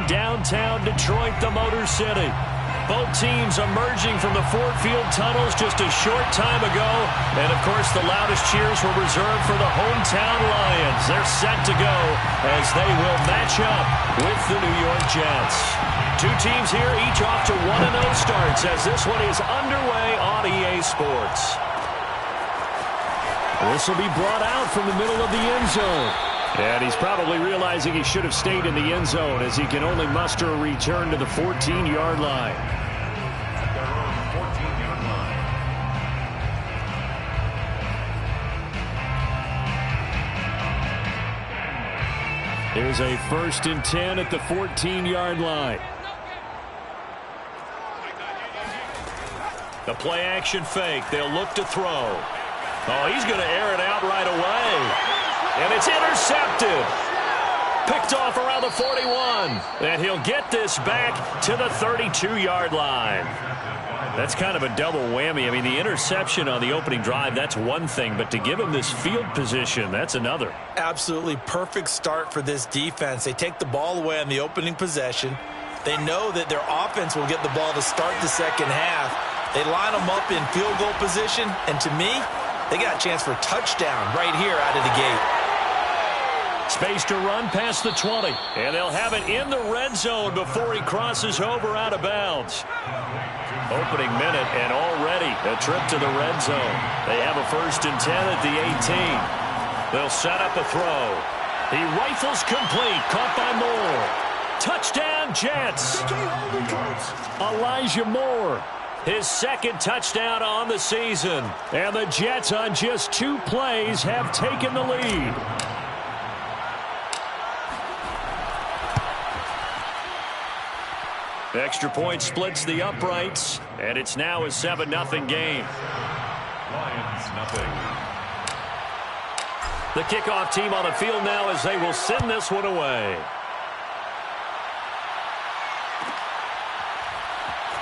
downtown Detroit, the Motor City. Both teams emerging from the Ford Field tunnels just a short time ago. And, of course, the loudest cheers were reserved for the hometown Lions. They're set to go as they will match up with the New York Jets. Two teams here, each off to 1-0 starts as this one is underway on EA Sports. This will be brought out from the middle of the end zone. And he's probably realizing he should have stayed in the end zone as he can only muster a return to the 14-yard line. Here's a 1st and 10 at the 14-yard line. The play action fake. They'll look to throw. Oh, he's going to air it out right away. And it's intercepted. Picked off around the 41. And he'll get this back to the 32-yard line. That's kind of a double whammy. I mean, the interception on the opening drive, that's one thing. But to give him this field position, that's another. Absolutely perfect start for this defense. They take the ball away on the opening possession. They know that their offense will get the ball to start the second half. They line them up in field goal position. And to me, they got a chance for a touchdown right here out of the gate. Space to run past the 20. And they'll have it in the red zone before he crosses over out of bounds. Opening minute and already a trip to the red zone. They have a 1st and 10 at the 18. They'll set up a throw. He rifles complete. Caught by Moore. Touchdown Jets. Elijah Moore. His 2nd touchdown on the season. And the Jets on just 2 plays have taken the lead. Extra point splits the uprights. And it's now a 7-0 game. Lions nothing. The kickoff team on the field now as they will send this one away.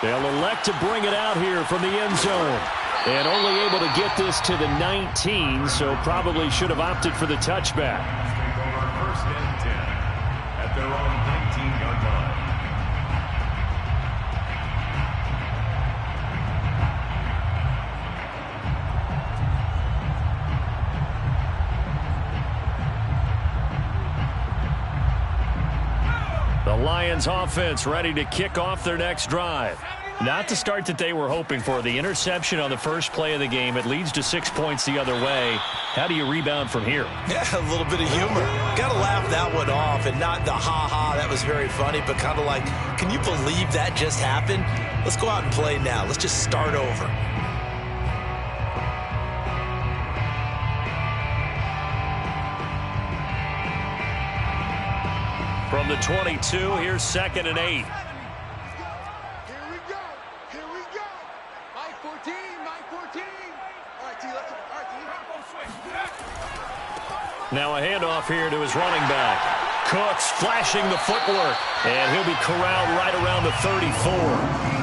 They'll elect to bring it out here from the end zone. And only able to get this to the 19, so probably should have opted for the touchback. 1st and 10 at their own 19-yard line. The Lions offense ready to kick off their next drive. Not the start that they were hoping for. The interception on the first play of the game. It leads to 6 points the other way. How do you rebound from here? Yeah, a little bit of humor. Got to laugh that one off and not the ha-ha, that was very funny, but kind of like, can you believe that just happened? Let's go out and play now. Let's just start over. From the 22, here's 2nd and 8. Now a handoff here to his running back. Cooks flashing the footwork. And he'll be corralled right around the 34.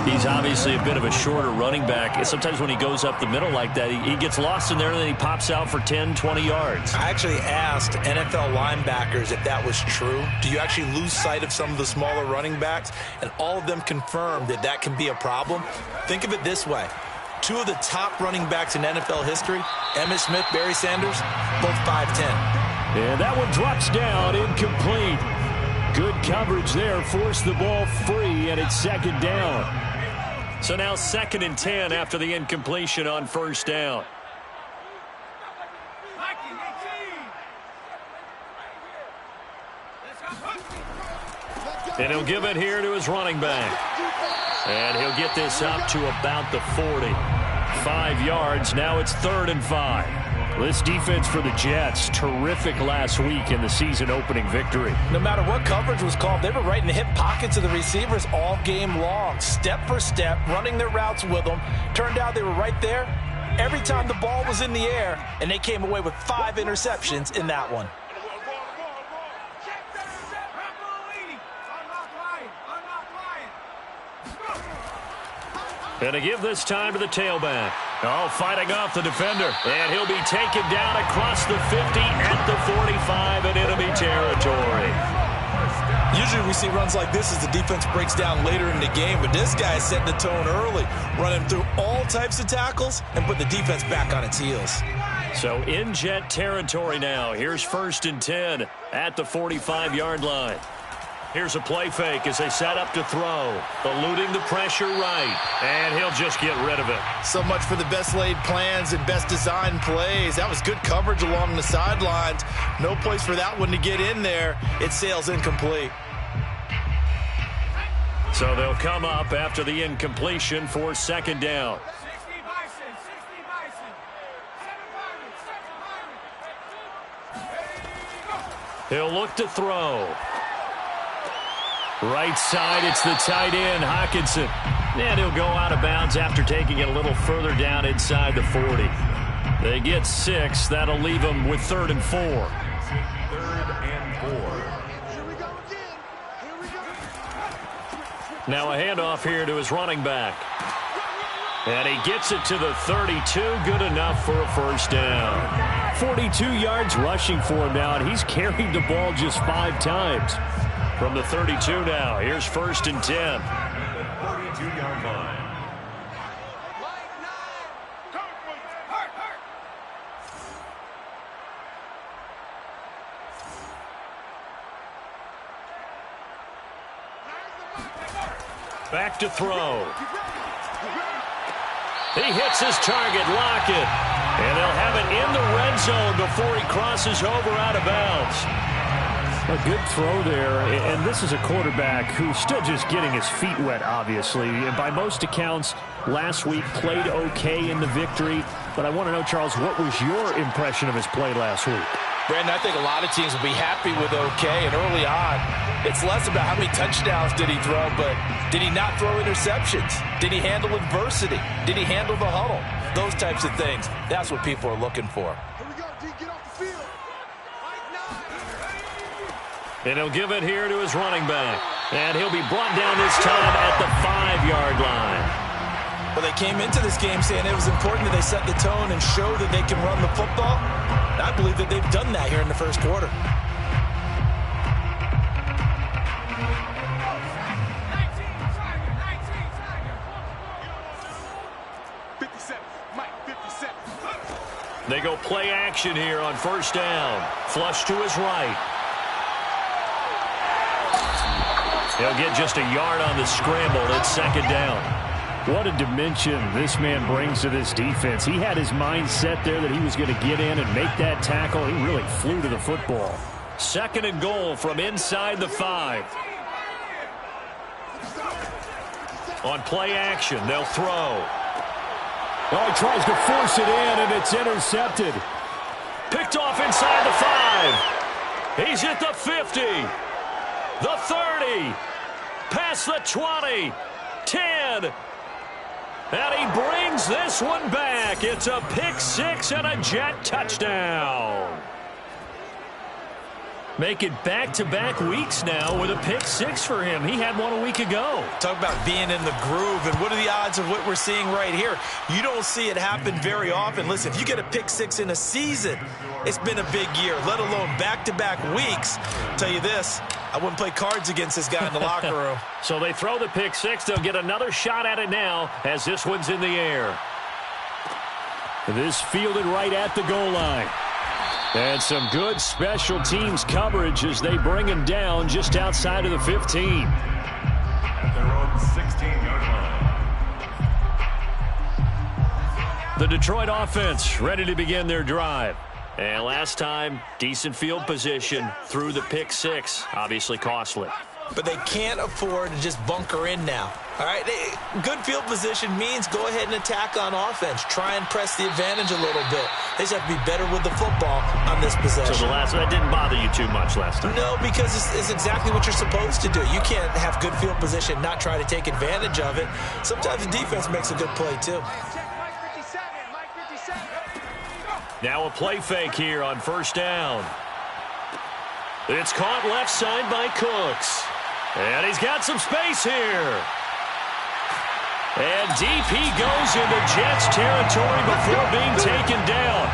He's obviously a bit of a shorter running back. Sometimes when he goes up the middle like that, he gets lost in there and then he pops out for 10, 20 yards. I actually asked NFL linebackers if that was true. Do you actually lose sight of some of the smaller running backs? And all of them confirmed that that can be a problem. Think of it this way. 2 of the top running backs in NFL history, Emmitt Smith, Barry Sanders, both 5'10". And that one drops down, incomplete. Good coverage there, forced the ball free, and it's 2nd down. So now 2nd and 10 after the incompletion on 1st down. And he'll give it here to his running back. And he'll get this up to about the 40. 5 yards. Now it's 3rd and 5. This defense for the Jets, terrific last week in the season-opening victory. No matter what coverage was called, they were right in the hip pockets of the receivers all game long. Step for step, running their routes with them. Turned out they were right there every time the ball was in the air, and they came away with 5 interceptions in that one. And to give this time to the tailback. Oh, fighting off the defender. And he'll be taken down across the 50 at the 45 in enemy territory. Usually we see runs like this as the defense breaks down later in the game, but this guy is setting the tone early, running through all types of tackles and put the defense back on its heels. So in jet territory now. Here's 1st and 10 at the 45-yard line. Here's a play fake as they set up to throw. Eluding the pressure right. And he'll just get rid of it. So much for the best laid plans and best designed plays. That was good coverage along the sidelines. No place for that one to get in there. It sails incomplete. So they'll come up after the incompletion for 2nd down. He'll look to throw. Right side, it's the tight end, Hockenson. And he'll go out of bounds after taking it a little further down inside the 40. They get 6. That'll leave them with 3rd and 4. 3rd and 4. Here we go again. Here we go. Now a handoff here to his running back. And he gets it to the 32. Good enough for a 1st down. 42 yards rushing for him now, and he's carried the ball just 5 times. From the 32 now, here's 1st and 10. 32-yard line. Back to throw. He hits his target, Lockett. And they'll have it in the red zone before he crosses over out of bounds. A good throw there, and this is a quarterback who's still just getting his feet wet, obviously. And by most accounts, last week played okay in the victory. But I want to know, Charles, what was your impression of his play last week? Brandon, I think a lot of teams will be happy with okay, and early on, it's less about how many touchdowns did he throw, but did he not throw interceptions? Did he handle adversity? Did he handle the huddle? Those types of things. That's what people are looking for. Here we go, D. Get off the field. And he'll give it here to his running back. And he'll be brought down this time at the 5-yard line. Well, they came into this game saying it was important that they set the tone and show that they can run the football. I believe that they've done that here in the 1st quarter. They go play action here on 1st down. Flush to his right. He'll get just a yard on the scramble. It's 2nd down. What a dimension this man brings to this defense. He had his mind set there that he was going to get in and make that tackle. He really flew to the football. 2nd and goal from inside the 5. On play action, they'll throw. Oh, he tries to force it in, and it's intercepted. Picked off inside the 5. He's at the 50. The 30. Past the 20. 10. And he brings this one back. It's a pick 6 and a Jet touchdown. Make it back-to-back weeks now with a pick 6 for him. He had one a week ago. Talk about being in the groove, and what are the odds of what we're seeing right here? You don't see it happen very often. Listen, if you get a pick 6 in a season, it's been a big year, let alone back-to-back weeks. I'll tell you this, I wouldn't play cards against this guy in the locker room. So they throw the pick 6. They'll get another shot at it now as this one's in the air. This fielded right at the goal line. And some good special teams coverage as they bring him down just outside of the 15. At their own 16-yard line. The Detroit offense ready to begin their drive. And last time, decent field position through the pick 6. Obviously costly. But they can't afford to just bunker in now. All right, good field position means go ahead and attack on offense. Try and press the advantage a little bit. They just have to be better with the football on this possession. So that didn't bother you too much last time? No, because it's exactly what you're supposed to do. You can't have good field position, not try to take advantage of it. Sometimes the defense makes a good play, too. Now a play fake here on 1st down. It's caught left side by Cooks. And he's got some space here. And deep he goes into Jets territory before being taken down.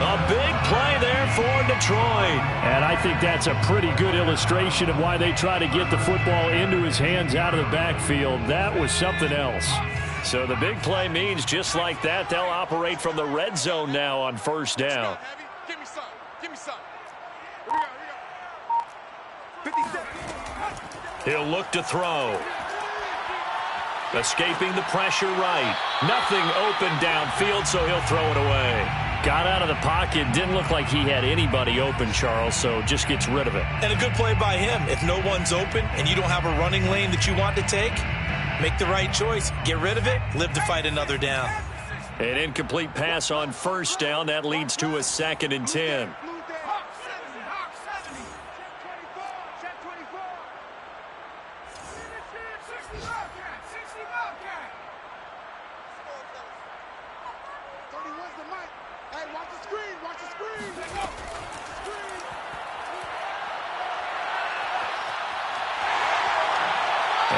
A big play there for Detroit. And I think that's a pretty good illustration of why they try to get the football into his hands out of the backfield. That was something else. So the big play means just like that, they'll operate from the red zone now on first down. Give me some. Give me some. Here we go. 50 seconds. He'll look to throw. Escaping the pressure right. Nothing open downfield, so he'll throw it away. Got out of the pocket. Didn't look like he had anybody open, Charles, so just gets rid of it. And a good play by him. If no one's open and you don't have a running lane that you want to take, make the right choice. Get rid of it. Live to fight another down. An incomplete pass on first down. That leads to a 2nd and 10.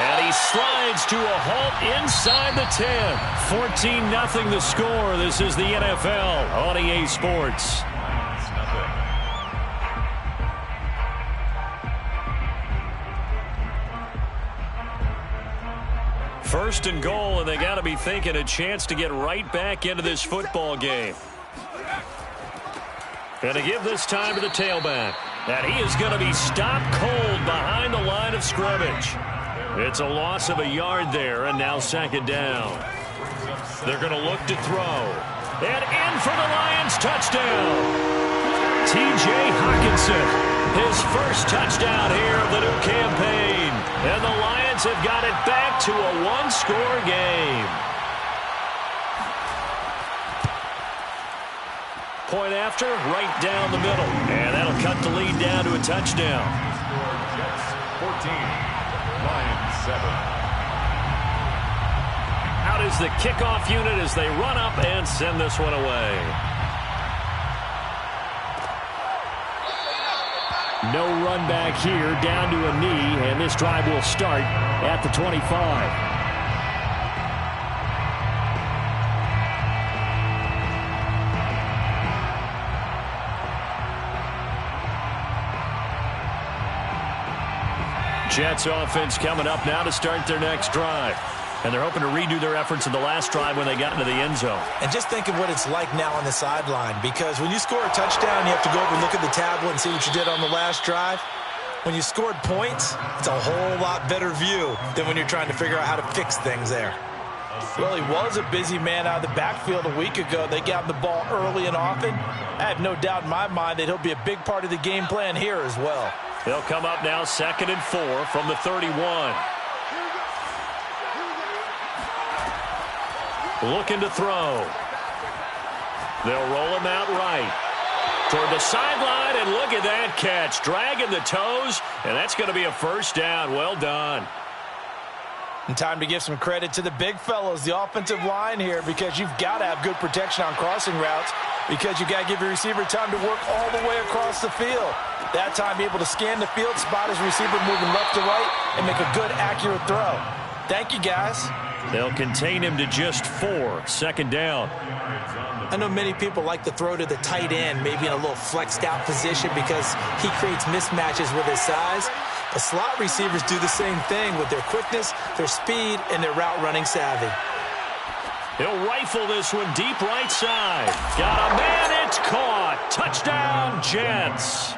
And he slides to a halt inside the 10. 14-0 the score. This is the NFL on EA Sports. First and goal, and they got to be thinking a chance to get right back into this football game. Going to give this time to the tailback. And he is going to be stopped cold behind the line of scrimmage. It's a loss of a yard there, and now 2nd down. They're going to look to throw. And in for the Lions, touchdown. T.J. Hockenson, his first touchdown here of the new campaign. And the Lions have got it back to a one-score game. Point after, right down the middle. And that'll cut the lead down to a touchdown. Jets 14, Lions 7. Out is the kickoff unit as they run up and send this one away. No run back here, down to a knee, and this drive will start at the 25. Jets offense coming up now to start their next drive. And they're hoping to redo their efforts in the last drive when they got into the end zone. And just think of what it's like now on the sideline, because when you score a touchdown, you have to go over and look at the tablet and see what you did on the last drive. When you scored points, it's a whole lot better view than when you're trying to figure out how to fix things there. Well, he was a busy man out of the backfield a week ago. They got him the ball early and often. I have no doubt in my mind that he'll be a big part of the game plan here as well. They'll come up now 2nd and 4 from the 31. Looking to throw. They'll roll him out right. Toward the sideline, and look at that catch. Dragging the toes, and that's going to be a first down. Well done. And time to give some credit to the big fellows, the offensive line here, because you've got to have good protection on crossing routes, because you've got to give your receiver time to work all the way across the field. That time, be able to scan the field, spot his receiver moving left to right, and make a good, accurate throw. Thank you, guys. They'll contain him to just 4. 2nd down. I know many people like to throw to the tight end, maybe in a little flexed out position because he creates mismatches with his size. But slot receivers do the same thing with their quickness, their speed, and their route running savvy. He'll rifle this one deep right side. Got a man, it's caught. Touchdown, Jets.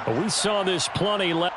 We saw this plenty last.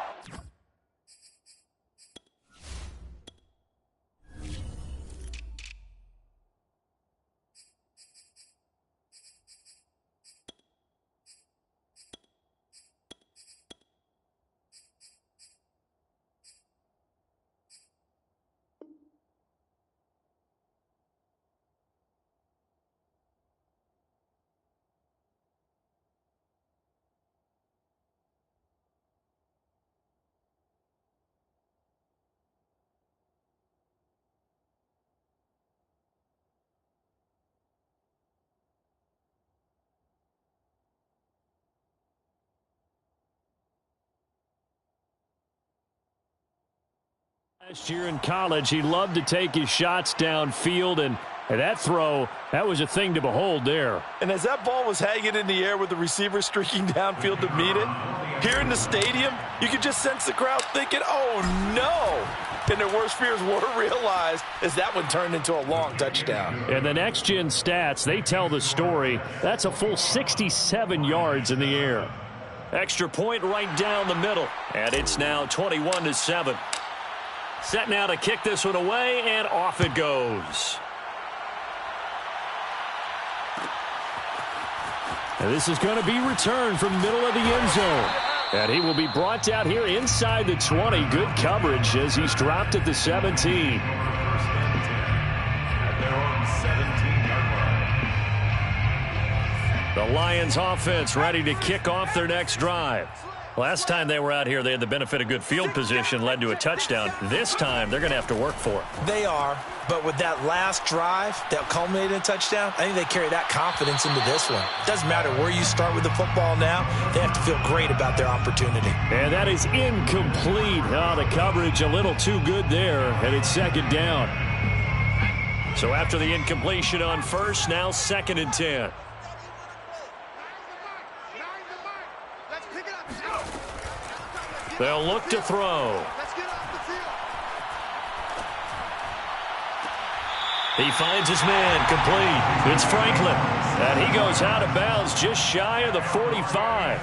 Last year in college, he loved to take his shots downfield, and And that throw, that was a thing to behold there. And as that ball was hanging in the air with the receiver streaking downfield to meet it, here in the stadium, you could just sense the crowd thinking, oh, no. And their worst fears were realized as that one turned into a long touchdown. And the next-gen stats, they tell the story. That's a full 67 yards in the air. Extra point right down the middle. And it's now 21-7. Set now to kick this one away, and off it goes. And this is going to be returned from the middle of the end zone. And he will be brought down here inside the 20. Good coverage as he's dropped at the 17. The Lions offense ready to kick off their next drive. Last time they were out here, they had the benefit of good field position, led to a touchdown. This time, they're going to have to work for it. They are, but with that last drive that culminated in a touchdown, I think they carry that confidence into this one. It doesn't matter where you start with the football now. They have to feel great about their opportunity. And that is incomplete. Oh, the coverage a little too good there, and it's second down. So after the incompletion on first, now 2nd and 10. They'll look to throw. He finds his man, complete. It's Franklin. And he goes out of bounds just shy of the 45.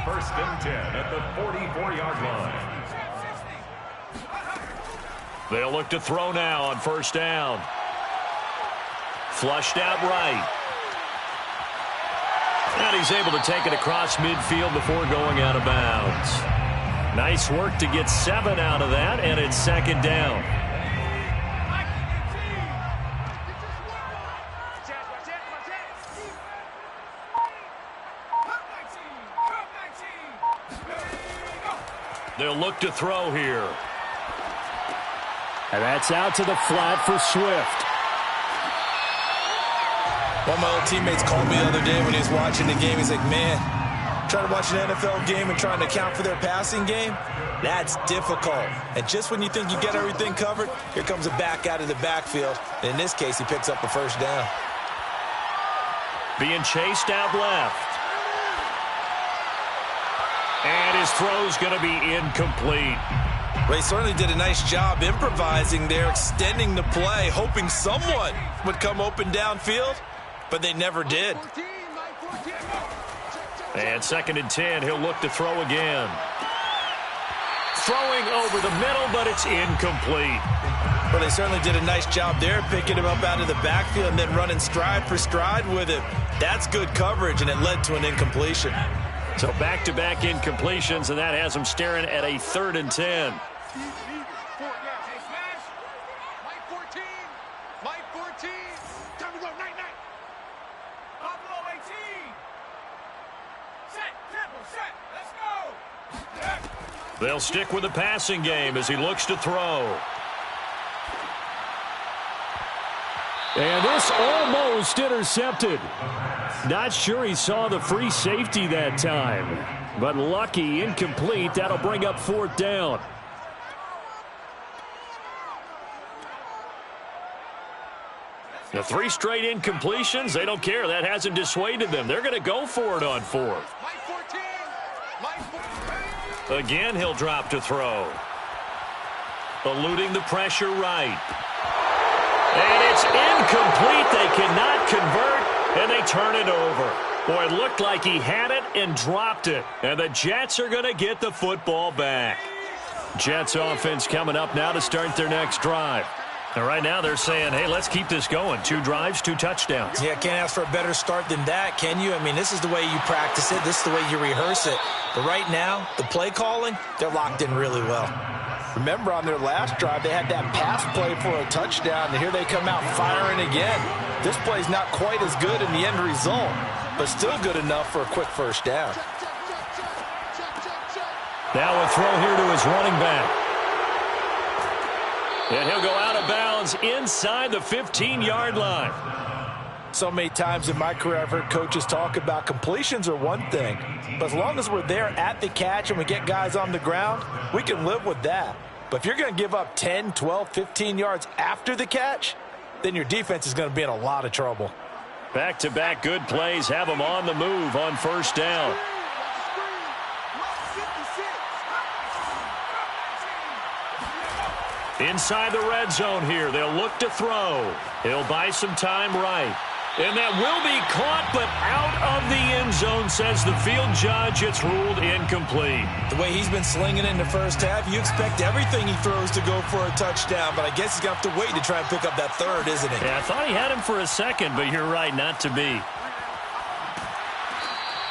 First and 10 at the 44-yard line. They'll look to throw now on first down. Flushed out right. And he's able to take it across midfield before going out of bounds. Nice work to get 7 out of that, and it's second down. They'll look to throw here. And that's out to the flat for Swift. One of my old teammates called me the other day when he was watching the game. He's like, man, trying to watch an NFL game and trying to account for their passing game, that's difficult. And just when you think you get everything covered, here comes a back out of the backfield. And in this case, he picks up a first down. Being chased out left. And his throw's going to be incomplete. Ray certainly did a nice job improvising there, extending the play, hoping someone would come open downfield, but they never did. And 2nd and 10, he'll look to throw again. Throwing over the middle, but it's incomplete. Well, they certainly did a nice job there, picking him up out of the backfield and then running stride for stride with him. That's good coverage, and it led to an incompletion. So back-to-back incompletions, and that has him staring at a 3rd and 10. They'll stick with the passing game as he looks to throw. And this almost intercepted. Not sure he saw the free safety that time. But lucky, incomplete. That'll bring up 4th down. The 3 straight incompletions, they don't care. That hasn't dissuaded them. They're going to go for it on 4th. Again, he'll drop to throw. Eluding the pressure right. And it's incomplete. They cannot convert, and they turn it over. Boy, it looked like he had it and dropped it. And the Jets are going to get the football back. Jets offense coming up now to start their next drive. And right now they're saying, hey, let's keep this going. 2 drives, 2 touchdowns. Yeah, can't ask for a better start than that, can you? I mean, this is the way you practice it. This is the way you rehearse it. But right now, the play calling, they're locked in really well. Remember, on their last drive, they had that pass play for a touchdown, and here they come out firing again. This play's not quite as good in the end result, but still good enough for a quick first down. Now a throw here to his running back. And he'll go out of bounds inside the 15-yard line. So many times in my career, I've heard coaches talk about completions are one thing, but as long as we're there at the catch and we get guys on the ground, we can live with that. But if you're going to give up 10, 12, 15 yards after the catch, then your defense is going to be in a lot of trouble. Back-to-back good plays have them on the move on first down. Inside the red zone here. They'll look to throw. He'll buy some time right. And that will be caught, but out of the end zone, says the field judge. It's ruled incomplete. The way he's been slinging in the first half, you expect everything he throws to go for a touchdown, but I guess he's going to have to wait to try and pick up that third, isn't he? Yeah, I thought he had him for a second, but you're right, not to be.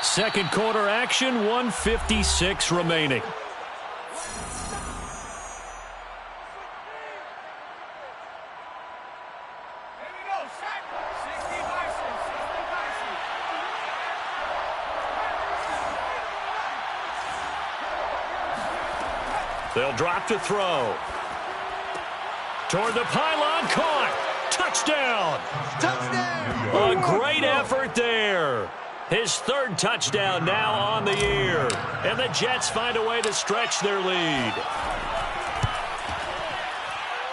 Second quarter action, 1:56 remaining. They'll drop to throw. Toward the pylon, caught. Touchdown. Touchdown. A great effort there. His third touchdown now on the year. And the Jets find a way to stretch their lead.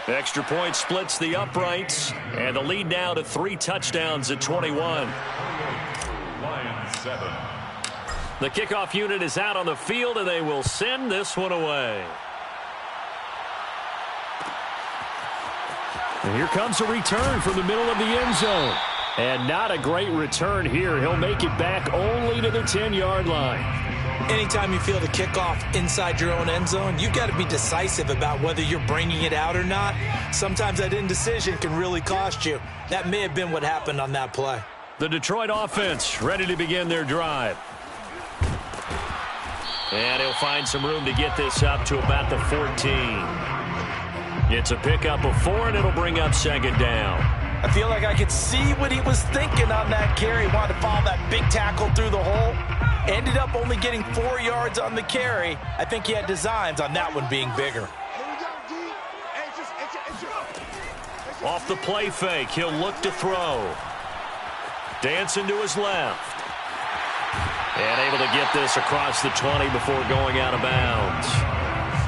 Extra point splits the uprights. And the lead now to 3 touchdowns at 21. Lions 7. The kickoff unit is out on the field, and they will send this one away. And here comes a return from the middle of the end zone. And not a great return here. He'll make it back only to the 10-yard line. Anytime you feel the kickoff inside your own end zone, you've got to be decisive about whether you're bringing it out or not. Sometimes that indecision can really cost you. That may have been what happened on that play. The Detroit offense ready to begin their drive. And he'll find some room to get this up to about the 14. It's a pickup of 4, and it'll bring up second down. I feel like I could see what he was thinking on that carry. He wanted to follow that big tackle through the hole. Ended up only getting 4 yards on the carry. I think he had designs on that one being bigger. Off the play fake, he'll look to throw. Dancing to his left. And able to get this across the 20 before going out of bounds.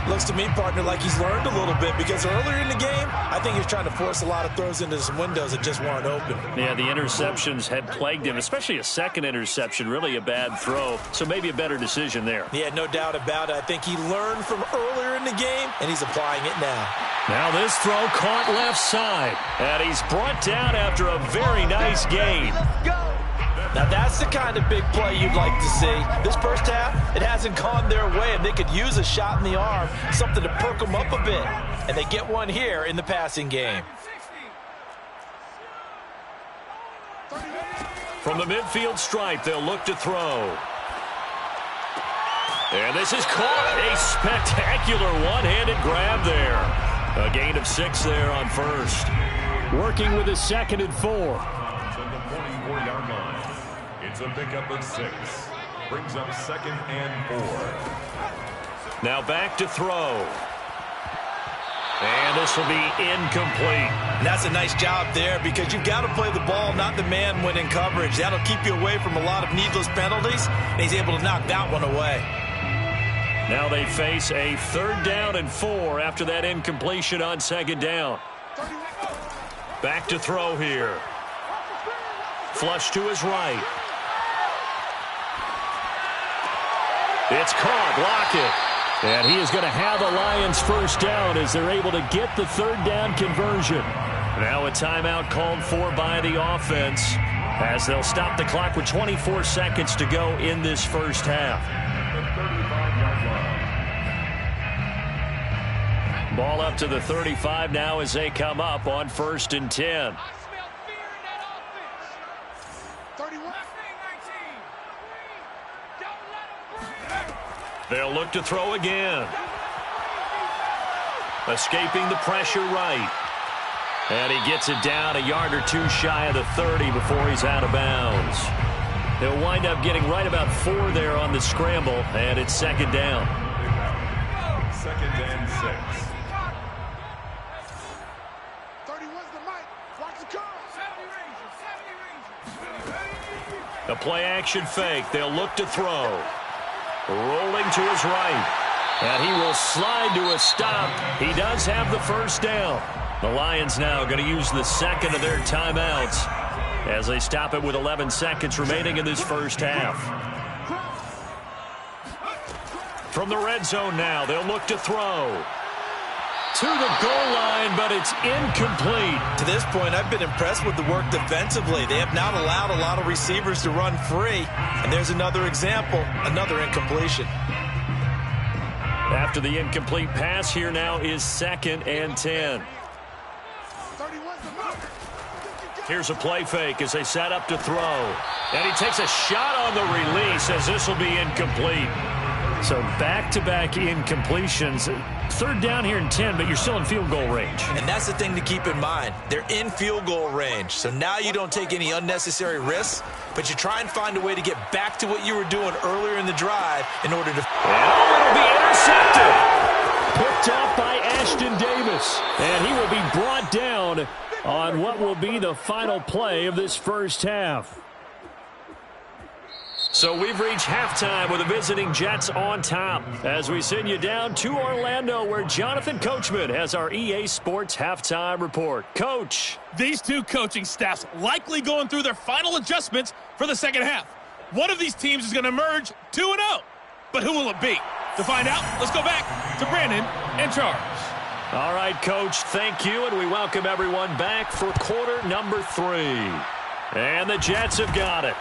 Looks to me, partner, like he's learned a little bit, because earlier in the game, I think he was trying to force a lot of throws into some windows that just weren't open. Yeah, the interceptions had plagued him, especially a second interception, really a bad throw. So maybe a better decision there. Yeah, no doubt about it. I think he learned from earlier in the game, and he's applying it now. Now this throw caught left side, and he's brought down after a very nice gain. Now that's the kind of big play you'd like to see. This first half, it hasn't gone their way, and they could use a shot in the arm, something to perk them up a bit. And they get one here in the passing game. From the midfield stripe, they'll look to throw. And this is caught. A spectacular one-handed grab there. A gain of 6 there on first. Working with a 2nd and 4. From the 44-yard line. It's a pickup of 6. Brings up 2nd and 4. Now back to throw. And this will be incomplete. And that's a nice job there, because you've got to play the ball, not the man when in coverage. That'll keep you away from a lot of needless penalties, and he's able to knock that one away. Now they face a 3rd down and 4 after that incompletion on 2nd down. Back to throw here. Flush to his right. It's caught. Block it. And he is going to have the Lions first down as they're able to get the 3rd down conversion. Now a timeout called for by the offense as they'll stop the clock with 24 seconds to go in this first half. Ball up to the 35 now as they come up on 1st and 10. They'll look to throw again. Escaping the pressure right. And he gets it down a yard or 2 shy of the 30 before he's out of bounds. He'll wind up getting right about 4 there on the scramble, and it's 2nd down. 2nd and 6. A play-action fake. They'll look to throw. Rolling to his right. And he will slide to a stop. He does have the first down. The Lions now going to use the second of their timeouts as they stop it with 11 seconds remaining in this first half. From the red zone now, they'll look to throw. To the goal line, but it's incomplete. To this point, I've been impressed with the work defensively. They have not allowed a lot of receivers to run free. And there's another example, another incompletion. After the incomplete pass, here now is 2nd and 10. Here's a play fake as they set up to throw. And he takes a shot on the release as this will be incomplete. So back-to-back incompletions. 3rd down here and 10, but you're still in field goal range. And that's the thing to keep in mind. They're in field goal range. So now you don't take any unnecessary risks, but you try and find a way to get back to what you were doing earlier in the drive in order to... And it'll be intercepted. Picked off by Ashton Davis. And he will be brought down on what will be the final play of this first half. So we've reached halftime with the visiting Jets on top as we send you down to Orlando where Jonathan Coachman has our EA Sports halftime report. Coach. These two coaching staffs likely going through their final adjustments for the second half. One of these teams is going to emerge 2-0. But who will it be? To find out, let's go back to Brandon and Charles. All right, Coach, thank you, and we welcome everyone back for quarter number 3. And the Jets have got it.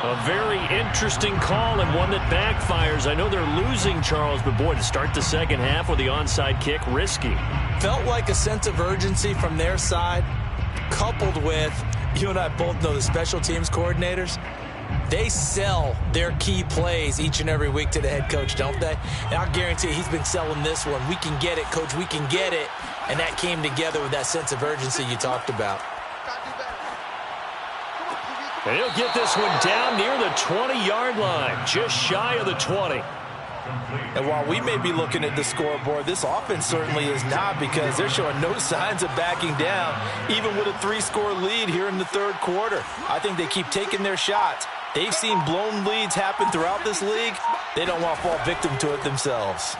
A very interesting call and one that backfires. I know they're losing, Charles, but boy, to start the second half with the onside kick, risky. Felt like a sense of urgency from their side, coupled with, you and I both know the special teams coordinators, they sell their key plays each and every week to the head coach, don't they? And I'll guarantee he's been selling this one. We can get it, coach, we can get it. And that came together with that sense of urgency you talked about. And he'll get this one down near the 20-yard line, just shy of the 20. And while we may be looking at the scoreboard, this offense certainly is not, because they're showing no signs of backing down, even with a 3-score lead here in the third quarter. I think they keep taking their shots. They've seen blown leads happen throughout this league. They don't want to fall victim to it themselves.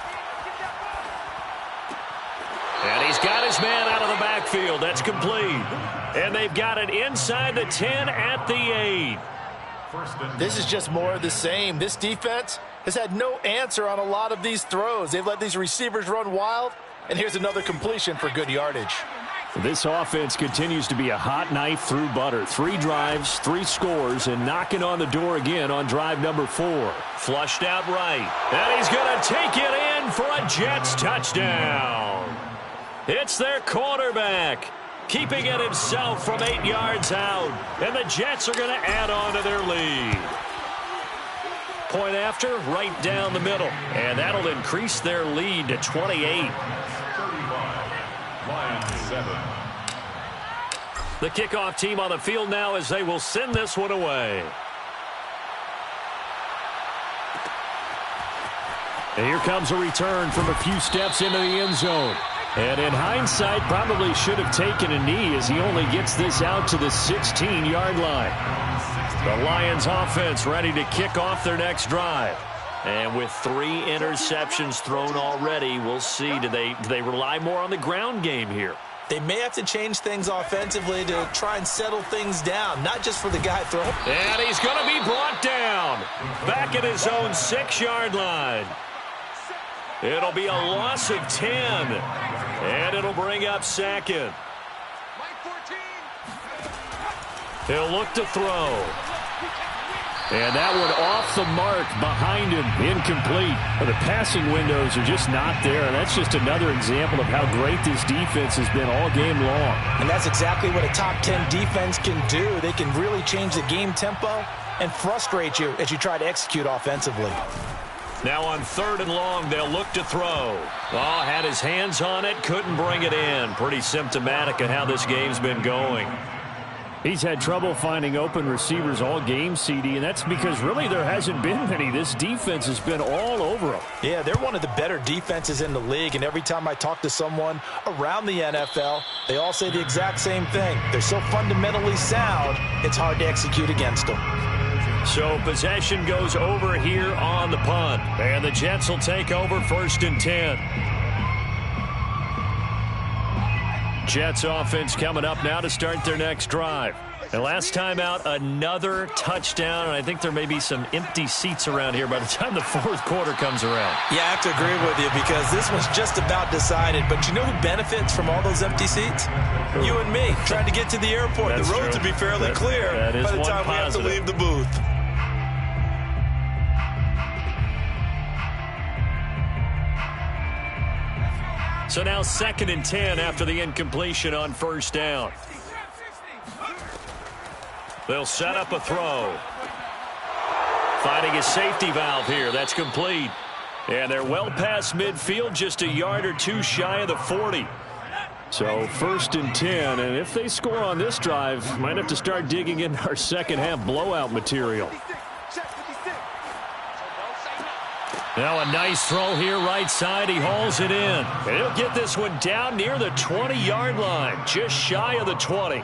And he's got his man out of the backfield. That's complete. And they've got it inside the 10 at the 8. This is just more of the same. This defense has had no answer on a lot of these throws. They've let these receivers run wild, and here's another completion for good yardage. This offense continues to be a hot knife through butter. 3 drives, 3 scores, and knocking on the door again on drive number 4. Flushed out right. And he's going to take it in for a Jets touchdown. It's their quarterback, keeping it himself from 8 yards out. And the Jets are going to add on to their lead. Point after, right down the middle. And that'll increase their lead to 28. 35, Lions 7. The kickoff team on the field now as they will send this one away. And here comes a return from a few steps into the end zone. And in hindsight, probably should have taken a knee as he only gets this out to the 16-yard line. The Lions offense ready to kick off their next drive. And with 3 interceptions thrown already, we'll see. Do they rely more on the ground game here? They may have to change things offensively to try and settle things down, not just for the guy throwing. And he's going to be brought down back at his own 6-yard line. It'll be a loss of 10, and it'll bring up 2nd. He'll look to throw. And that one off the mark behind him, incomplete. The passing windows are just not there, and that's just another example of how great this defense has been all game long. And that's exactly what a top 10 defense can do. They can really change the game tempo and frustrate you as you try to execute offensively. Now on 3rd and long, they'll look to throw. Oh, had his hands on it, couldn't bring it in. Pretty symptomatic of how this game's been going. He's had trouble finding open receivers all game, CD, and that's because really there hasn't been many. This defense has been all over him. Yeah, they're one of the better defenses in the league, and every time I talk to someone around the NFL, they all say the exact same thing. They're so fundamentally sound, it's hard to execute against them. So possession goes over here on the punt. And the Jets will take over 1st and 10. Jets offense coming up now to start their next drive. And last time out, another touchdown, and I think there may be some empty seats around here by the time the 4th quarter comes around. Yeah, I have to agree with you because this one's just about decided. But you know who benefits from all those empty seats? You and me, trying to get to the airport. That's the roads true. will be fairly clear by the time we have to leave the booth. So now 2nd and 10 after the incompletion on 1st down. They'll set up a throw. Finding a safety valve here. That's complete. And they're well past midfield, just a yard or two shy of the 40. So 1st and 10, and if they score on this drive, might have to start digging in our second half blowout material. Now a nice throw here right side. He hauls it in. And he'll get this one down near the 20-yard line, just shy of the 20.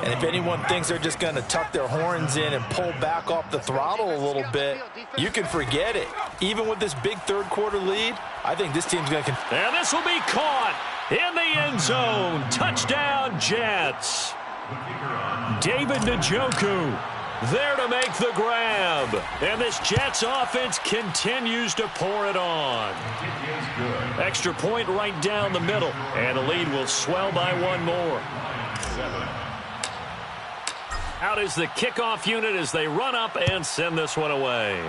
And if anyone thinks they're just going to tuck their horns in and pull back off the throttle a little bit, you can forget it. Even with this big 3rd quarter lead, I think this team's going to... And this will be caught in the end zone. Touchdown, Jets. David Njoku there to make the grab. And this Jets offense continues to pour it on. Extra point right down the middle. And the lead will swell by one more. Out is the kickoff unit as they run up and send this one away.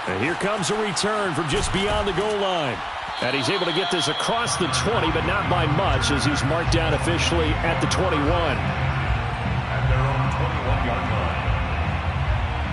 And here comes a return from just beyond the goal line. And he's able to get this across the 20, but not by much as he's marked down officially at the 21.